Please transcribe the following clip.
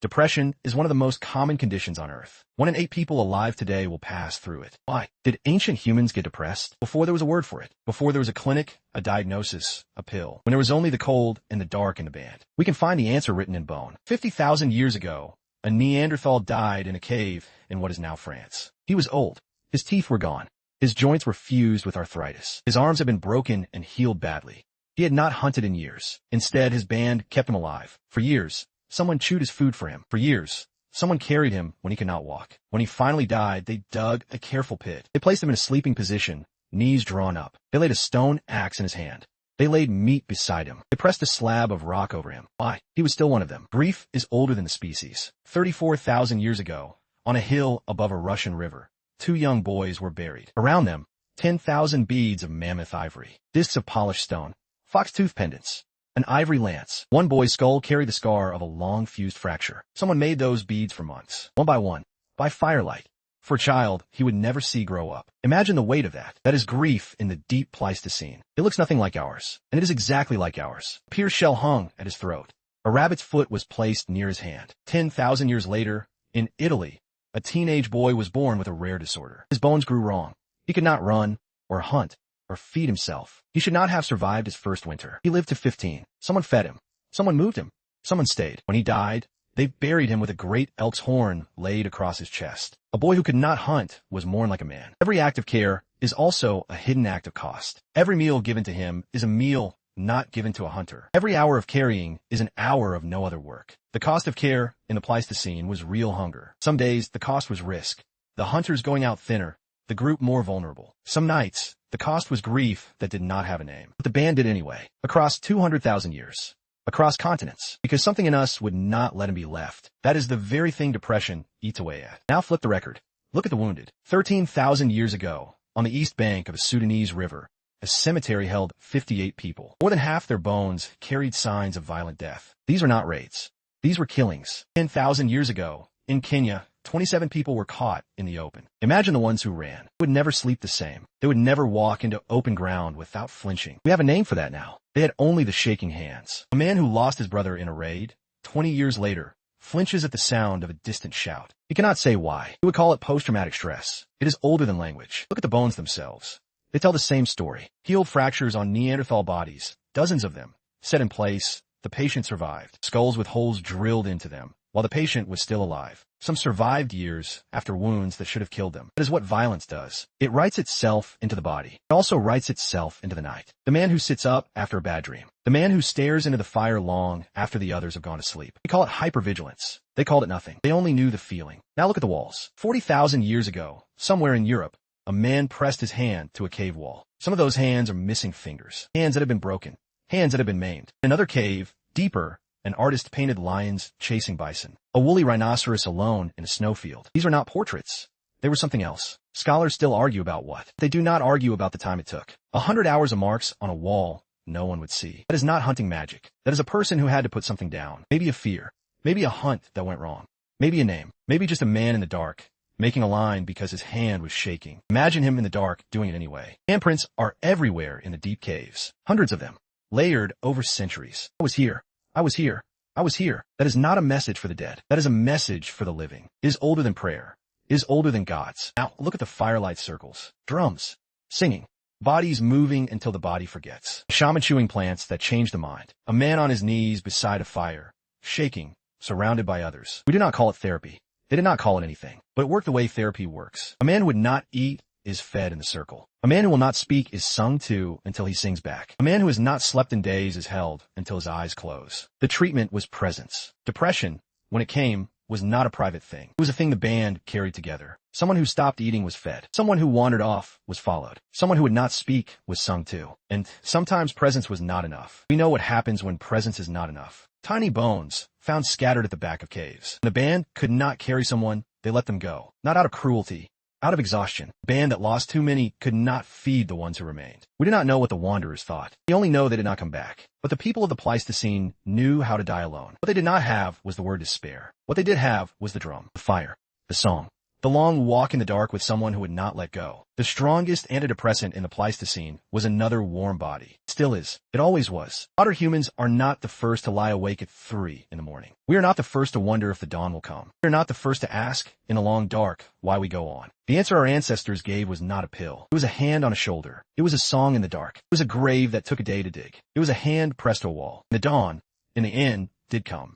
Depression is one of the most common conditions on Earth. 1 in 8 people alive today will pass through it. Why? Did ancient humans get depressed? Before there was a word for it. Before there was a clinic, a diagnosis, a pill. When there was only the cold and the dark in the band. We can find the answer written in bone. 50,000 years ago, a Neanderthal died in a cave in what is now France. He was old. His teeth were gone. His joints were fused with arthritis. His arms had been broken and healed badly. He had not hunted in years. Instead, his band kept him alive. For years, someone chewed his food for him. For years, someone carried him when he could not walk. When he finally died, they dug a careful pit. They placed him in a sleeping position, knees drawn up. They laid a stone axe in his hand. They laid meat beside him. They pressed a slab of rock over him. Why? He was still one of them. Grief is older than the species. 34,000 years ago, on a hill above a Russian river, 2 young boys were buried. Around them, 10,000 beads of mammoth-ivory, discs of polished stone, fox-tooth pendants, an ivory lance. One boy's skull carried the scar of a long fused fracture. Someone made those beads for months, one, by firelight. For a child, he would never see grow up. Imagine the weight of that. That is grief in the deep Pleistocene. It looks nothing like ours, and it is exactly like ours. A pierced shell hung at his throat. A rabbit's foot was placed near his hand. 10,000 years later, in Italy, a teenage boy was born with a rare disorder. His bones grew wrong. He could not run, or hunt, or feed himself. He should not have survived his first winter. He lived to 15. Someone fed him. Someone moved him. Someone stayed. When he died, they buried him with a great elk's horn laid across his chest. A boy who could not hunt was mourned like a man. Every act of care is also a hidden act of cost. Every meal given to him is a meal not given to a hunter. Every hour of carrying is an hour of no other work. The cost of care in the Pleistocene was real hunger. Some days, the cost was risk. The hunters going out thinner, the group more vulnerable. Some nights, the cost was grief that did not have a name. But the band did anyway. Across 200,000 years. Across continents. Because something in us would not let him be left. That is the very thing depression eats away at. Now flip the record. Look at the wounded. 13,000 years ago, on the east bank of a Sudanese river, a cemetery held 58 people. More than half their bones carried signs of violent death. These are not raids. These were killings. 10,000 years ago, in Kenya, 27 people were caught in the open. Imagine the ones who ran. They would never sleep the same. They would never walk into open ground without flinching. We have a name for that now. They had only the shaking hands. A man who lost his brother in a raid, 20 years later, flinches at the sound of a distant shout. He cannot say why. He would call it post-traumatic stress. It is older than language. Look at the bones themselves. They tell the same story. Healed fractures on Neanderthal bodies, dozens of them, set in place. The patient survived. Skulls with holes drilled into them, while the patient was still alive. Some survived years after wounds that should have killed them. That is what violence does. It writes itself into the body. It also writes itself into the night. The man who sits up after a bad dream. The man who stares into the fire long after the others have gone to sleep. We call it hypervigilance. They called it nothing. They only knew the feeling. Now look at the walls. 40,000 years ago, somewhere in Europe, a man pressed his hand to a cave wall. Some of those hands are missing fingers. Hands that have been broken. Hands that have been maimed. In another cave, deeper, an artist painted lions chasing bison. A woolly rhinoceros alone in a snowfield. These are not portraits. They were something else. Scholars still argue about what. They do not argue about the time it took. 100 hours of marks on a wall no one would see. That is not hunting magic. That is a person who had to put something down. Maybe a fear. Maybe a hunt that went wrong. Maybe a name. Maybe just a man in the dark, making a line because his hand was shaking. Imagine him in the dark doing it anyway. Handprints are everywhere in the deep caves. Hundreds of them. Layered over centuries. I was here. I was here. I was here. That is not a message for the dead. That is a message for the living. It is older than prayer. It is older than God's. Now, look at the firelight circles. Drums. Singing. Bodies moving until the body forgets. A shaman chewing plants that change the mind. A man on his knees beside a fire. Shaking. Surrounded by others. We do not call it therapy. They did not call it anything. But it worked the way therapy works. A man who would not eat is fed in the circle. A man who will not speak is sung to until he sings back. A man who has not slept in days is held until his eyes close. The treatment was presence. Depression, when it came, was not a private thing. It was a thing the band carried together. Someone who stopped eating was fed. Someone who wandered off was followed. Someone who would not speak was sung to. And sometimes presence was not enough. We know what happens when presence is not enough. Tiny bones found scattered at the back of caves. When the band could not carry someone, they let them go. Not out of cruelty. Out of exhaustion. The band that lost too many could not feed the ones who remained. We do not know what the wanderers thought. We only know they did not come back. But the people of the Pleistocene knew how to die alone. What they did not have was the word despair. What they did have was the drum, the fire, the song, The long walk in the dark with someone who would not let go. The strongest antidepressant in the Pleistocene was another warm body. Still is. It always was. Modern humans are not the first to lie awake at 3 in the morning. We are not the first to wonder if the dawn will come. We are not the first to ask, in the long dark, why we go on. The answer our ancestors gave was not a pill. It was a hand on a shoulder. It was a song in the dark. It was a grave that took a day to dig. It was a hand pressed to a wall. And the dawn, in the end, did come.